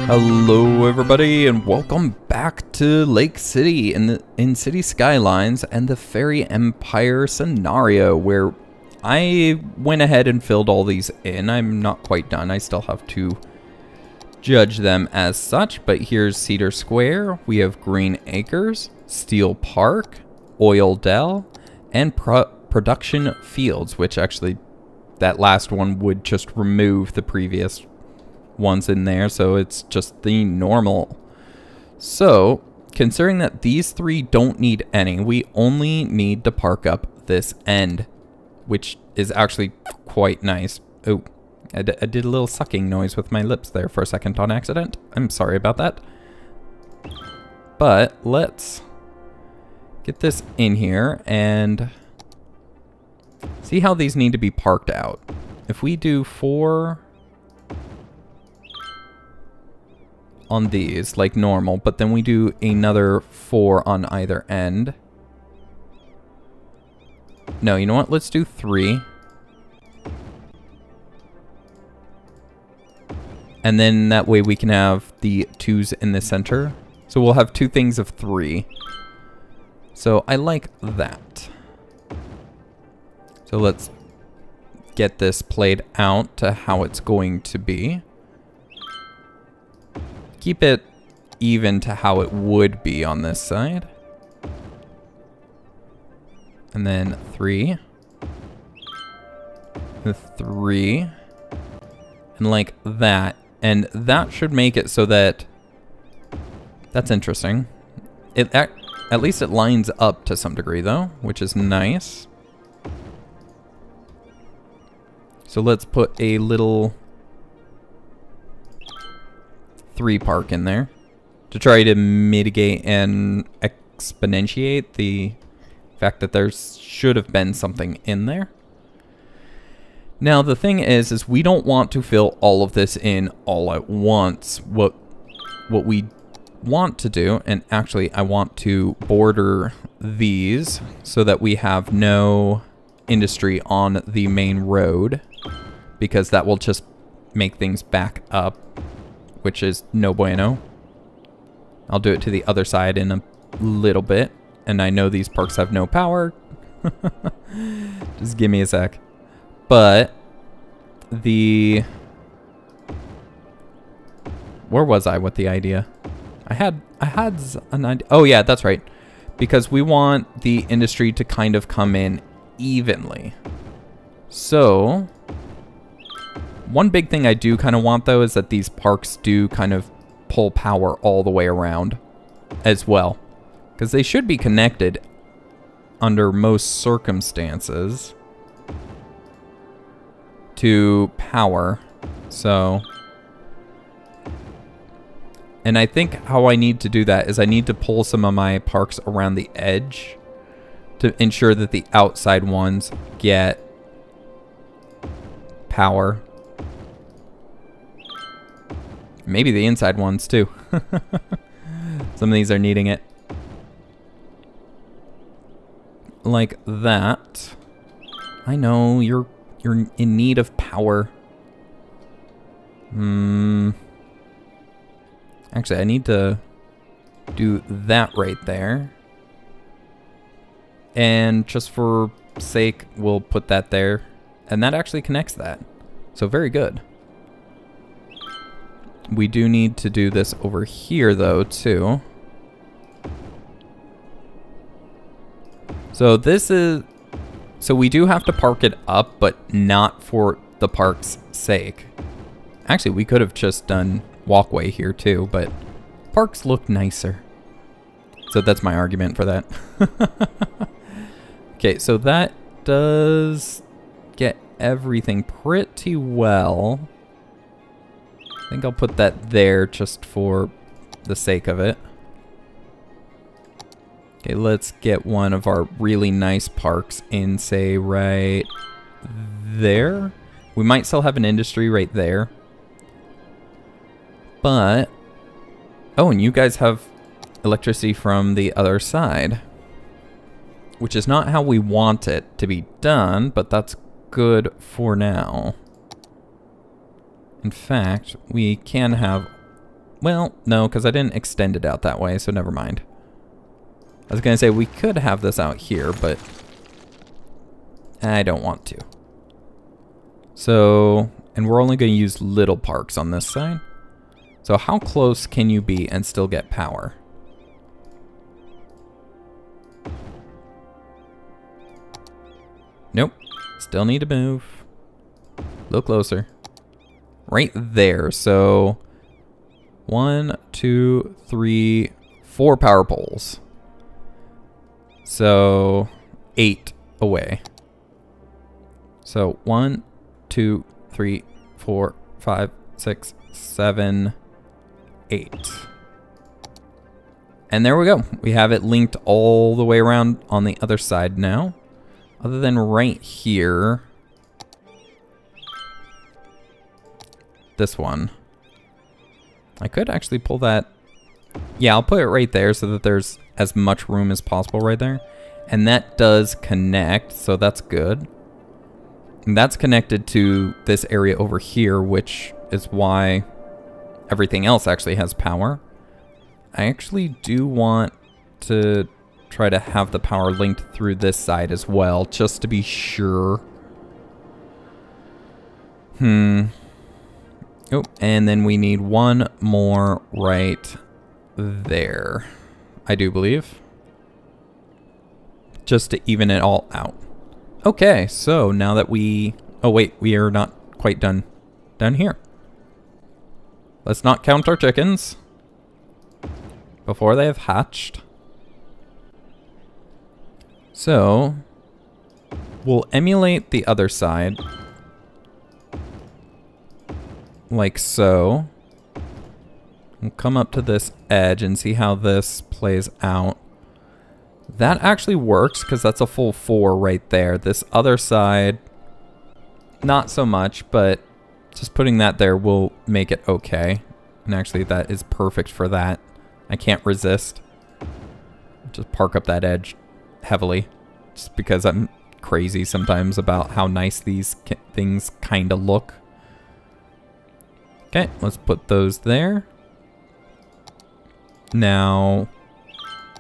Hello everybody and welcome back to Lake City in City Skylines and the Ferry Empire scenario, where I went ahead and filled all these in. I'm not quite done. I still have to judge them as such, but here's Cedar Square. We have Green Acres, Steel Park, Oil Dell, and Production Fields, which actually that last one would just remove the previous ones in there, so it's just the normal. So, considering that these three don't need any, we only need to park up this end, which is actually quite nice. Oh, I did a little sucking noise with my lips there for a second on accident. I'm sorry about that. But let's get this in here and see how these need to be parked out. If we do 4 on these like normal, but then we do another 4 on either end. No, you know what? Let's do 3. And then that way we can have the 2s in the center. So we'll have 2 things of 3. So I like that. So let's get this played out to how it's going to be. Keep it even to how it would be on this side. And then 3. 3. And like that. And that should make it so that... That's interesting. At least it lines up to some degree though, which is nice. So let's put a little 3 park in there to try to mitigate and exponentiate the fact that there should have been something in there. Now the thing is we don't want to fill all of this in all at once. What we want to do, and actually I want to border these so that we have no industry on the main road, because that will just make things back up, which is no bueno. I'll do it to the other side in a little bit. And I know these parks have no power. Just give me a sec. But the... Where was I with the idea? I had an idea. Oh yeah, that's right. Because we want the industry to kind of come in evenly. So... One big thing I do kind of want, though, is that these parks do kind of pull power all the way around as well. Because they should be connected under most circumstances to power. So... And I think how I need to do that is I need to pull some of my parks around the edge to ensure that the outside ones get power. Maybe the inside ones too. Some of these are needing it. Like that. I know you're in need of power. Actually, I need to do that right there. And just for sake, we'll put that there. And that actually connects that. So very good. We do need to do this over here, though, too. So this is... So we do have to park it up, but not for the park's sake. Actually, we could have just done walkway here, too, but parks look nicer. So that's my argument for that. Okay, so that does get everything pretty well. I think I'll put that there just for the sake of it. Okay, let's get one of our really nice parks in, say, right there. We might still have an industry right there. But... Oh, and you guys have electricity from the other side. Which is not how we want it to be done, but that's good for now. In fact, we can have... Well, no, because I didn't extend it out that way, so never mind. I was going to say we could have this out here, but I don't want to. So, and we're only going to use little parks on this side. So how close can you be and still get power? Nope. Still need to move. A little closer. Right there. So 1, 2, 3, 4 power poles. So 8 away. So 1, 2, 3, 4, 5, 6, 7, 8. And there we go. We have it linked all the way around on the other side now. Other than right here. This one. I could actually pull that. Yeah, I'll put it right there so that there's as much room as possible right there. And that does connect, so that's good. And that's connected to this area over here, which is why everything else actually has power. I actually do want to try to have the power linked through this side as well, just to be sure. Oh, and then we need one more right there, I do believe. Just to even it all out. Okay, so now that we... Oh wait, we are not quite done down here. Let's not count our chickens before they have hatched. So, we'll emulate the other side. Like so. We'll come up to this edge and see how this plays out. That actually works because that's a full 4 right there. This other side, not so much, but just putting that there will make it okay. And actually that is perfect for that. I can't resist. Just park up that edge heavily. Just because I'm crazy sometimes about how nice these things kind of look. Okay, let's put those there. Now,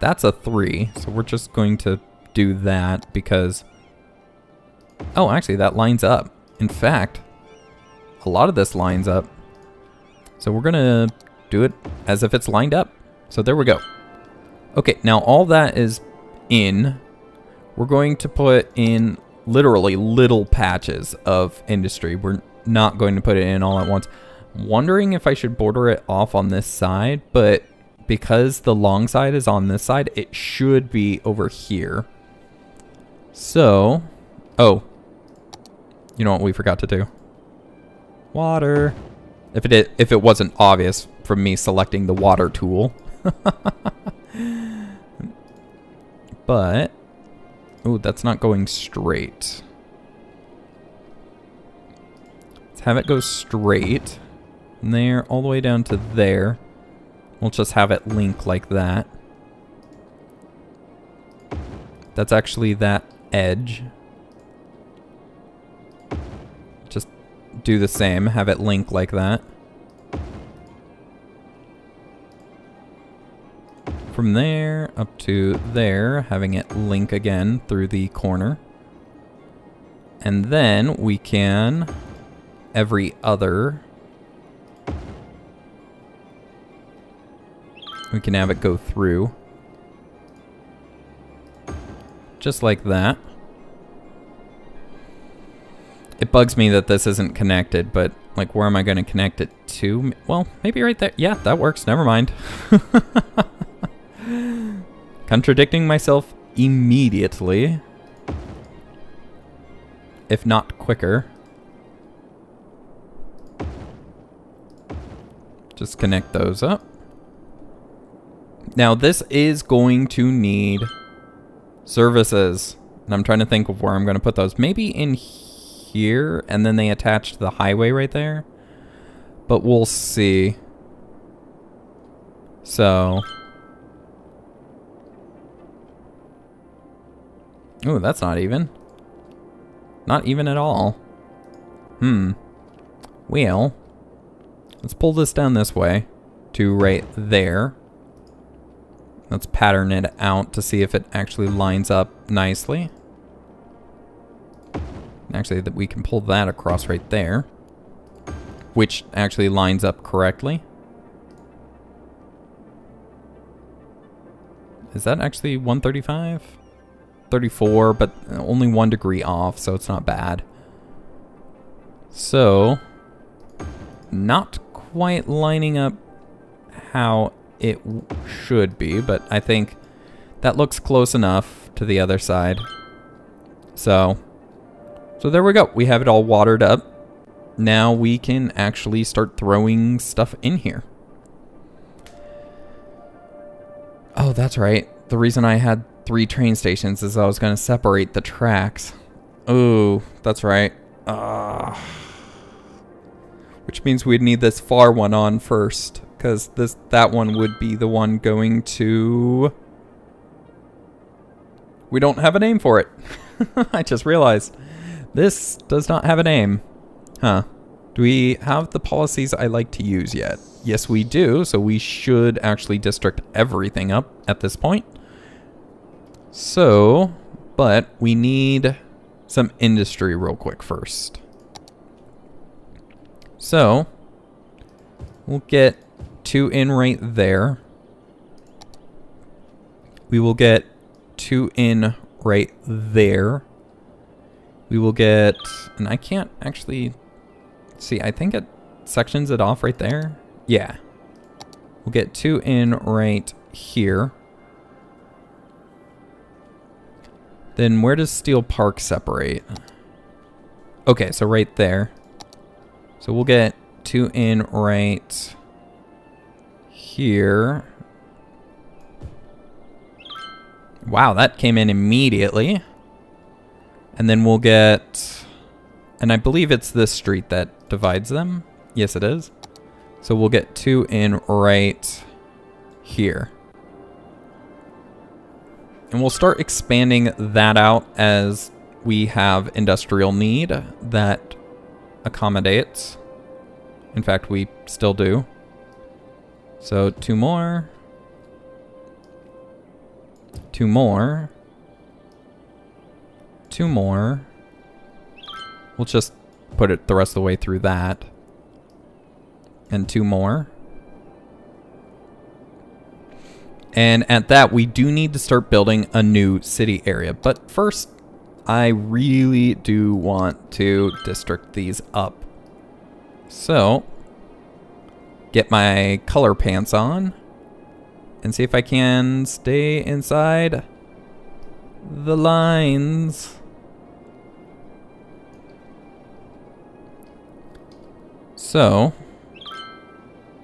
that's a 3, so we're just going to do that because... Oh, actually, that lines up. In fact, a lot of this lines up. So we're going to do it as if it's lined up. So there we go. Okay, now all that is in. We're going to put in literally little patches of industry. We're not going to put it in all at once. I'm wondering if I should border it off on this side, but... because the long side is on this side, it should be over here. So, oh, you know what we forgot to do? Water. If it wasn't obvious from me selecting the water tool. But, oh, that's not going straight. Let's have it go straight. From there, all the way down to there. We'll just have it link like that. That's actually that edge. Just do the same, have it link like that. From there up to there, having it link again through the corner. And then we can every other... we can have it go through. Just like that. It bugs me that this isn't connected, but like where am I going to connect it to? Well, maybe right there. Yeah, that works. Never mind. Contradicting myself immediately. If not quicker. Just connect those up. Now, this is going to need services. And I'm trying to think of where I'm going to put those. Maybe in here, and then they attach to the highway right there. But we'll see. So. Ooh, that's not even. Not even at all. Well. Let's pull this down this way to right there. Let's pattern it out to see if it actually lines up nicely. Actually, that we can pull that across right there, which actually lines up correctly. Is that actually 135? 34, but only 1 degree off, so it's not bad. So, not quite lining up how it should be, but I think that looks close enough to the other side. So there we go. We have it all watered up. Now we can actually start throwing stuff in here. Oh, that's right. The reason I had 3 train stations is I was going to separate the tracks. Oh, that's right. Which means we'd need this far one on first, because that one would be the one going to... We don't have a name for it. I just realized. This does not have a name. Huh. Do we have the policies I like to use yet? Yes, we do, so we should actually district everything up at this point. So, but we need some industry real quick first. So, we'll get 2 in right there. We will get 2 in right there. We will get, and I can't actually see, I think it sections it off right there. Yeah. We'll get 2 in right here. Then where does Steel Park separate? Okay, so right there. So we'll get 2 in right here. Wow, that came in immediately. And then we'll get, and I believe it's this street that divides them. Yes, it is. So we'll get 2 in right here. And we'll start expanding that out as we have industrial need that accommodates. In fact, we still do. So 2 more. 2 more. 2 more. We'll just put it the rest of the way through that. And 2 more. And at that, we do need to start building a new city area. But first, I really do want to district these up. So, get my color pants on. And see if I can stay inside the lines. So,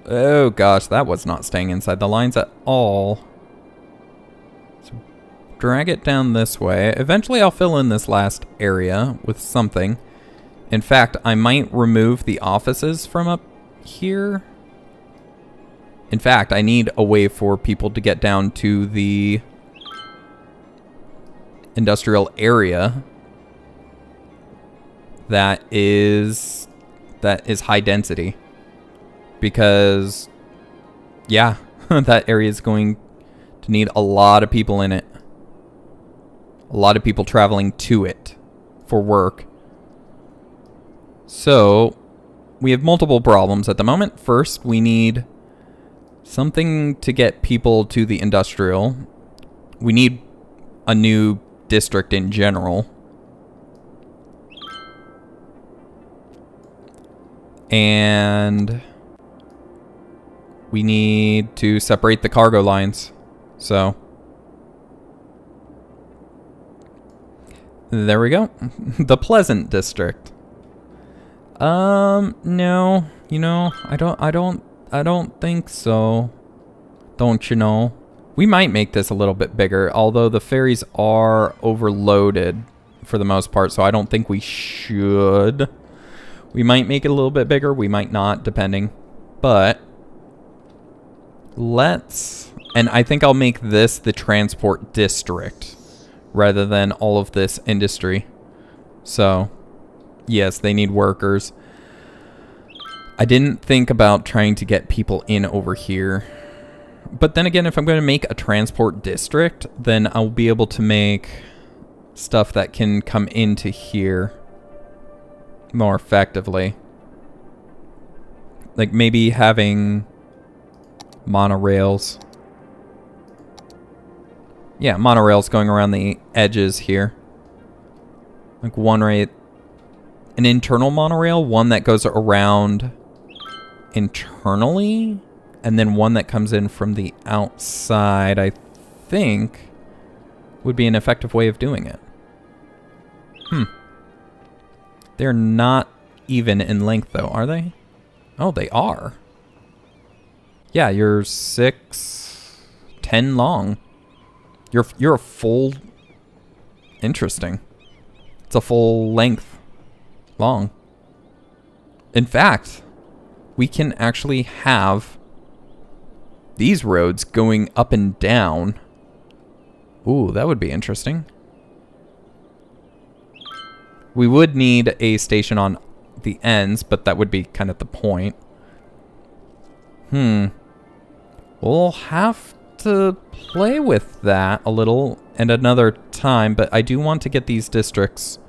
oh gosh, that was not staying inside the lines at all. So drag it down this way. Eventually I'll fill in this last area with something. In fact, I might remove the offices from up here. In fact, I need a way for people to get down to the industrial area that is high density. Because, yeah, that area is going to need a lot of people in it. A lot of people traveling to it for work. So, we have multiple problems at the moment. First, we need something to get people to the industrial. We need a new district in general. And we need to separate the cargo lines. So, there we go. The Pleasant District. No, you know, I don't think so. Don't you know? We might make this a little bit bigger, although the ferries are overloaded for the most part, so I don't think we should. We might make it a little bit bigger, we might not, depending. But let's, and I think I'll make this the transport district rather than all of this industry. So, yes, they need workers. I didn't think about trying to get people in over here. But then again, if I'm going to make a transport district, then I'll be able to make stuff that can come into here more effectively. Like maybe having monorails. Yeah, monorails going around the edges here. Like one right, an internal monorail, one that goes around internally, and then one that comes in from the outside, I think, would be an effective way of doing it. They're not even in length, though, are they? Oh, they are. Yeah, you're 6'10" long. You're a full... Interesting. It's a full length long. In fact, we can actually have these roads going up and down. Ooh, that would be interesting. We would need a station on the ends, but that would be kind of the point. We'll have to play with that a little and another time, but I do want to get these districts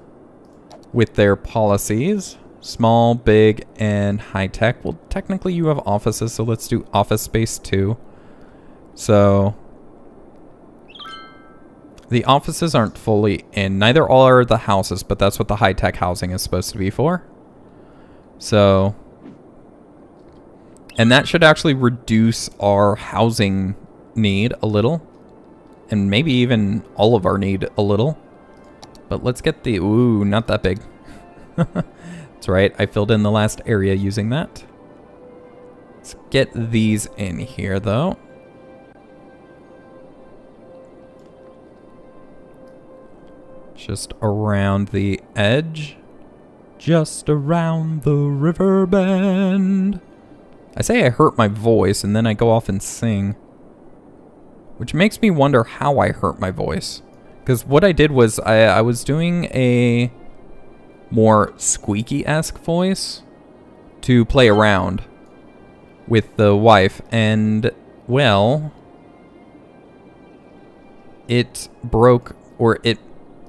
with their policies. Small, big, and high-tech. Well, technically you have offices, so let's do office space too. So... the offices aren't fully in. Neither are the houses, but that's what the high-tech housing is supposed to be for. So... and that should actually reduce our housing need a little. And maybe even all of our need a little. But let's get the... ooh, not that big. That's right, I filled in the last area using that. Let's get these in here, though. Just around the edge. Just around the river bend. I say I hurt my voice, and then I go off and sing. Which makes me wonder how I hurt my voice. Because what I did was, I was doing a more squeaky-esque voice to play around with the wife, and, well, it broke, or it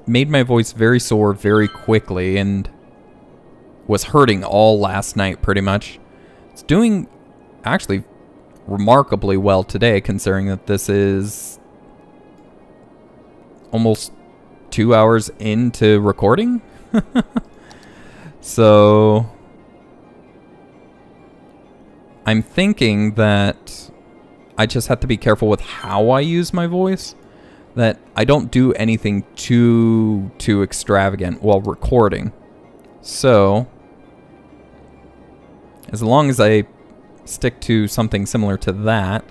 made my voice very sore very quickly, and was hurting all last night, pretty much. It's doing, actually, remarkably well today, considering that this is almost 2 hours into recording. So I'm thinking that I just have to be careful with how I use my voice, that I don't do anything too extravagant while recording. So as long as I stick to something similar to that,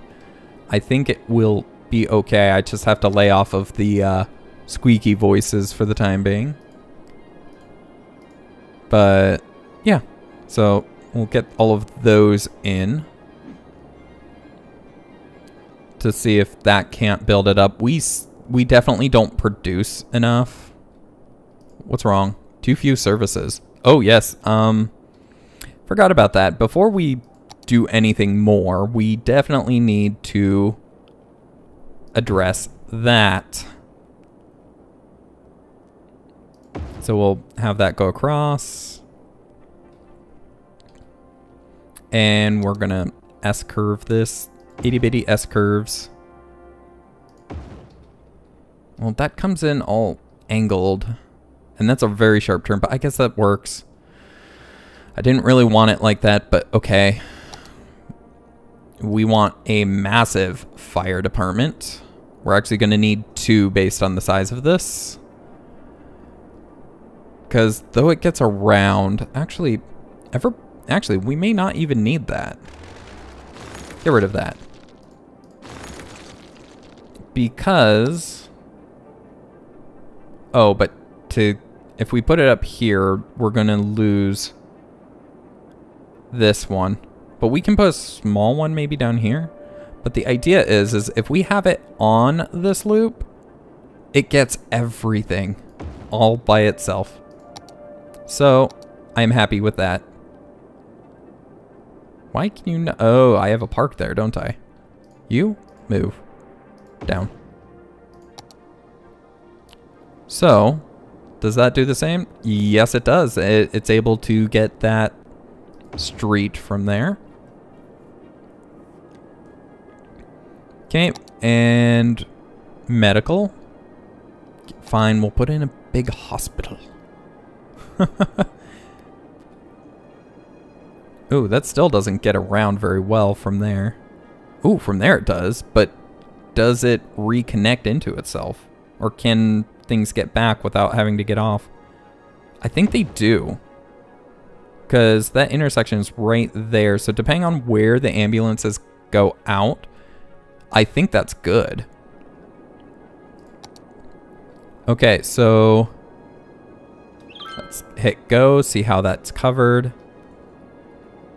I think it will be okay. I just have to lay off of the squeaky voices for the time being. But yeah, so we'll get all of those in to see if that can't build it up. We definitely don't produce enough. What's wrong? Too few services. Oh yes, forgot about that. Before we do anything more, we definitely need to address that. So we'll have that go across. And we're gonna S-curve this. Itty bitty S-curves. Well, that comes in all angled. And that's a very sharp turn, but I guess that works. I didn't really want it like that, but okay. We want a massive fire department. We're actually gonna need 2 based on the size of this. Because though it gets around, actually, we may not even need that. Get rid of that. Because, oh, but if we put it up here, we're gonna lose this one. But we can put a small one maybe down here. But the idea is if we have it on this loop, it gets everything all by itself. So, I'm happy with that. Why can you not? Oh, I have a park there, don't I? You move down. So, does that do the same? Yes, it does. It's able to get that street from there. Okay, and medical. Fine, we'll put in a big hospital. Ooh, that still doesn't get around very well from there. Ooh, from there it does, but does it reconnect into itself? Or can things get back without having to get off? I think they do. Because that intersection is right there, so depending on where the ambulances go out, I think that's good. Okay, so let's hit go, see how that's covered.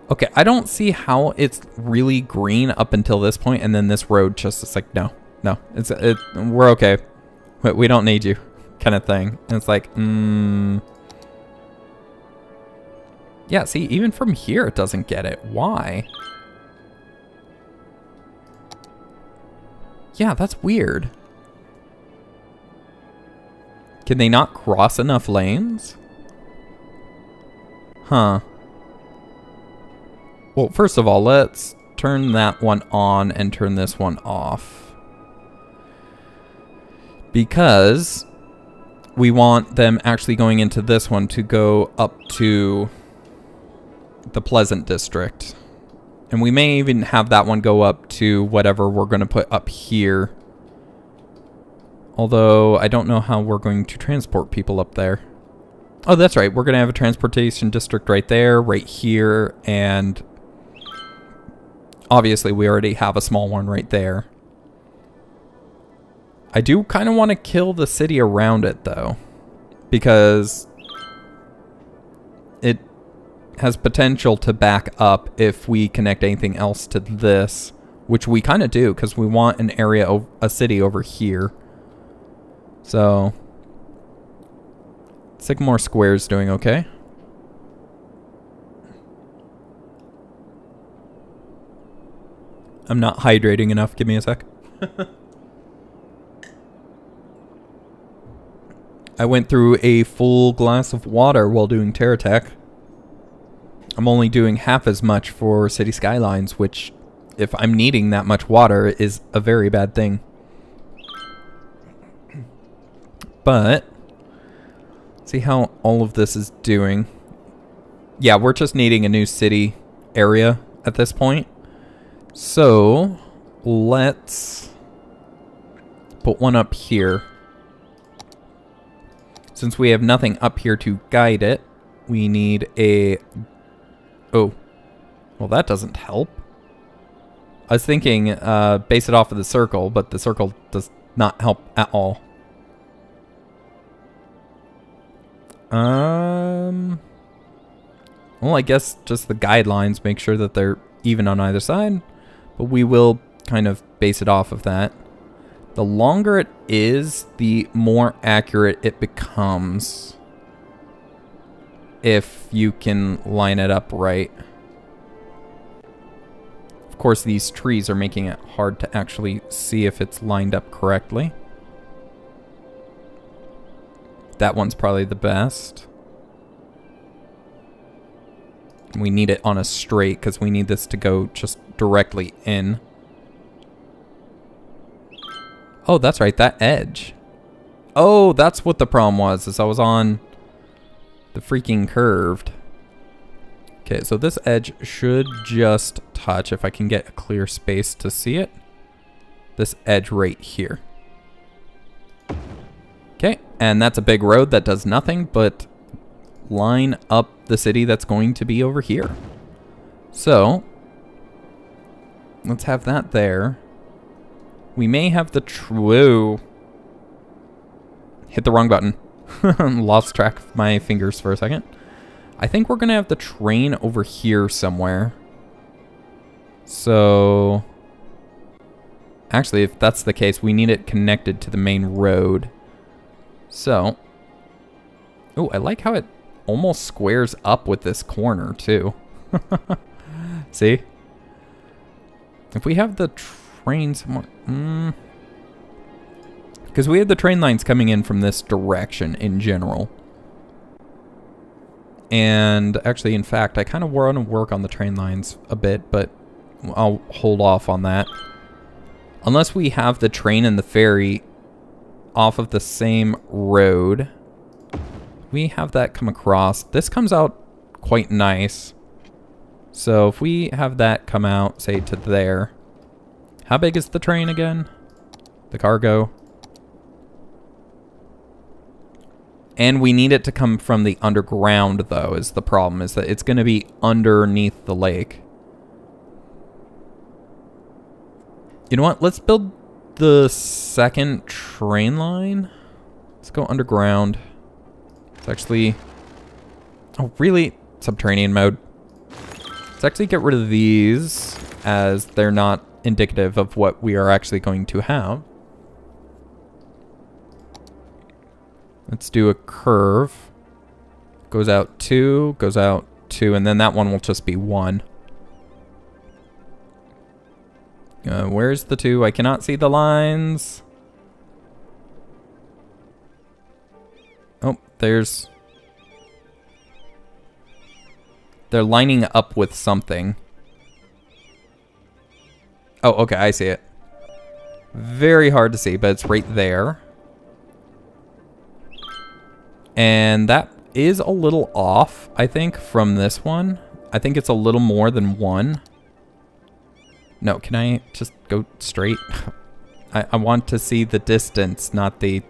Okay, I don't see how it's really green up until this point, and then this road just is like, no, we're okay. We don't need you, kind of thing. And it's like, yeah, see, even from here it doesn't get it. Why? Yeah, that's weird. Can they not cross enough lanes? Huh. Well, first of all, let's turn that one on and turn this one off. Because we want them actually going into this one to go up to the Pleasant District. And we may even have that one go up to whatever we're going to put up here. Although, I don't know how we're going to transport people up there. Oh, that's right. We're going to have a transportation district right there, right here, and obviously we already have a small one right there. I do kind of want to kill the city around it, though, because it has potential to back up if we connect anything else to this, which we kind of do, because we want an area, a city over here. So, Sycamore Square's doing okay. I'm not hydrating enough. Give me a sec. I went through a full glass of water while doing Terra Tech. I'm only doing half as much for City Skylines, which, if I'm needing that much water, is a very bad thing. But, see how all of this is doing. Yeah, we're just needing a new city area at this point. So, let's put one up here. Since we have nothing up here to guide it, we need a... Oh. Well, that doesn't help. I was thinking base it off of the circle, but the circle does not help at all. Well, I guess just the guidelines make sure that they're even on either side. But we will kind of base it off of that. The longer it is, the more accurate it becomes. If you can line it up right. Of course, these trees are making it hard to actually see if it's lined up correctly. That one's probably the best. We need it on a straight because we need this to go just directly in. Oh, that's right, that edge. Oh, that's what the problem was, is I was on the freaking curved. Okay, so this edge should just touch, if I can get a clear space to see it. This edge right here. Okay, and that's a big road that does nothing but line up the city that's going to be over here. So, let's have that there. We may have the whoa. Hit the wrong button. Lost track of my fingers for a second. I think we're going to have the train over here somewhere. So, actually, if that's the case, we need it connected to the main road. So, oh, I like how it almost squares up with this corner, too. See? If we have the train somewhere... Because we have the train lines coming in from this direction in general. And actually, in fact, I kind of want to work on the train lines a bit, but I'll hold off on that. Unless we have the train and the ferry off of the same road. We have that come across. This comes out quite nice. So if we have that come out, say, to there. How big is the train again? The cargo. And we need it to come from the underground, though, is the problem. Is that it's going to be underneath the lake. You know what? Let's build the second train line. Let's go underground. Let's actually... Oh, really? Subterranean mode. Let's actually get rid of these, as they're not indicative of what we are actually going to have. Let's do a curve. Goes out 2, goes out 2, and then that one will just be 1. Where's the 2? I cannot see the lines. Oh, there's... They're lining up with something. Oh, okay, I see it. Very hard to see, but it's right there. And that is a little off, I think, from this one. I think it's a little more than 1. No, can I just go straight? I want to see the distance, not the...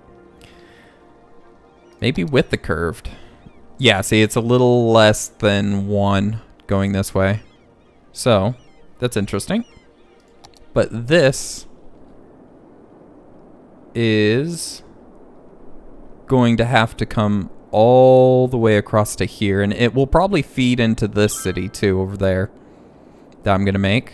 Maybe with the curved. Yeah, see, it's a little less than 1 going this way. So, that's interesting. But this is going to have to come all the way across to here, and it will probably feed into this city too over there that I'm gonna make.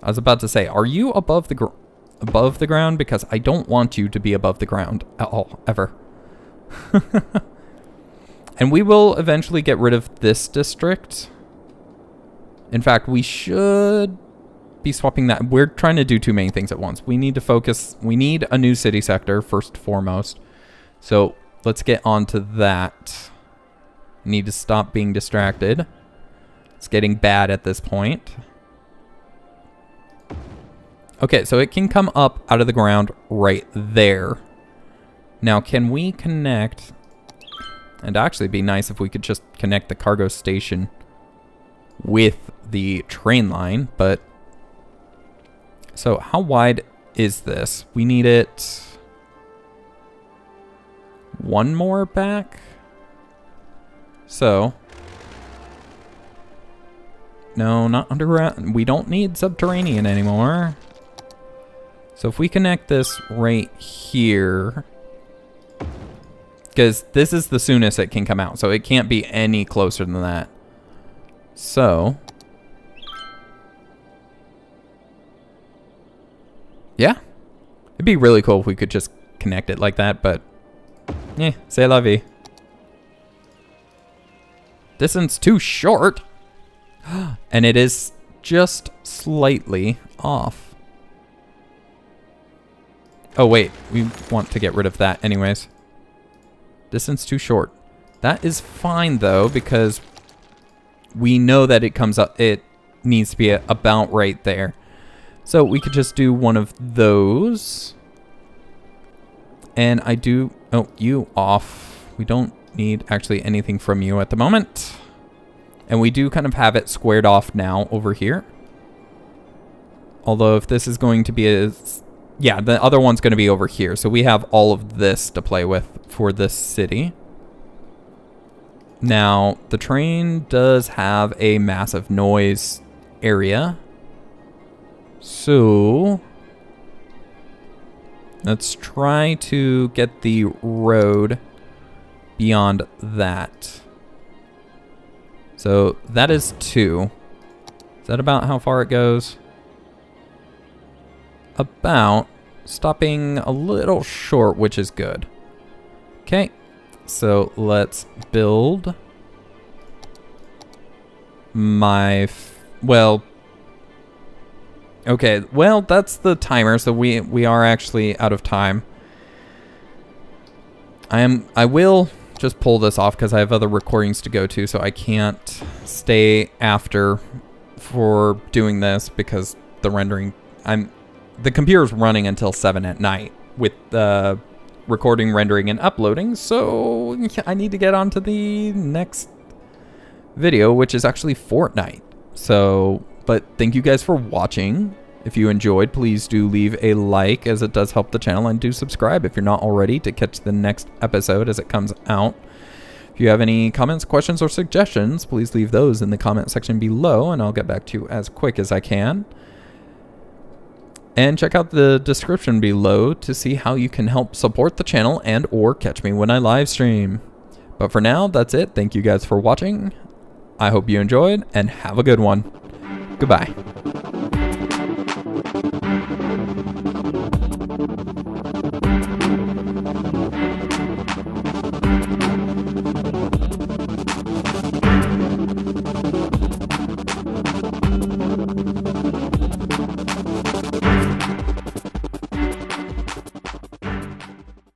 I was about to say, are you above the ground? Because I don't want you to be above the ground at all, ever. And we will eventually get rid of this district. In fact, we should be swapping that. We're trying to do too many things at once. We need to focus. We need a new city sector first and foremost. So let's get on to that. Need to stop being distracted. It's getting bad at this point. Okay, so it can come up out of the ground right there. Now, can we connect? It'd actually be nice if we could just connect the cargo station with the train line, but... So, how wide is this? We need it... 1 more back? So... No, not underground. We don't need subterranean anymore. So if we connect this right here, because this is the soonest it can come out, so it can't be any closer than that. So, yeah, it'd be really cool if we could just connect it like that, but, c'est la vie. Distance too short, and it is just slightly off. Oh, wait. We want to get rid of that anyways. Distance too short. That is fine, though, because we know that it comes up. It needs to be about right there. So we could just do one of those. And I do... Oh, you off. We don't need actually anything from you at the moment. And we do kind of have it squared off now over here. Although if this is going to be a... Yeah, the other one's going to be over here. So we have all of this to play with for this city. Now, the train does have a massive noise area. So, let's try to get the road beyond that. So, that is 2. Is that about how far it goes? About, stopping a little short, which is good. Okay, so let's build well, okay, well, that's the timer, so we are actually out of time. I will just pull this off because I have other recordings to go to, so I can't stay after for doing this because the rendering, the computer's running until 7 at night with the recording, rendering, and uploading, so I need to get on to the next video, which is actually Fortnite. So, but thank you guys for watching. If you enjoyed, please do leave a like, as it does help the channel, and do subscribe if you're not already to catch the next episode as it comes out. If you have any comments, questions, or suggestions, please leave those in the comment section below, and I'll get back to you as quick as I can. And check out the description below to see how you can help support the channel and or catch me when I live stream. But for now, that's it. Thank you guys for watching. I hope you enjoyed, and have a good one. Goodbye.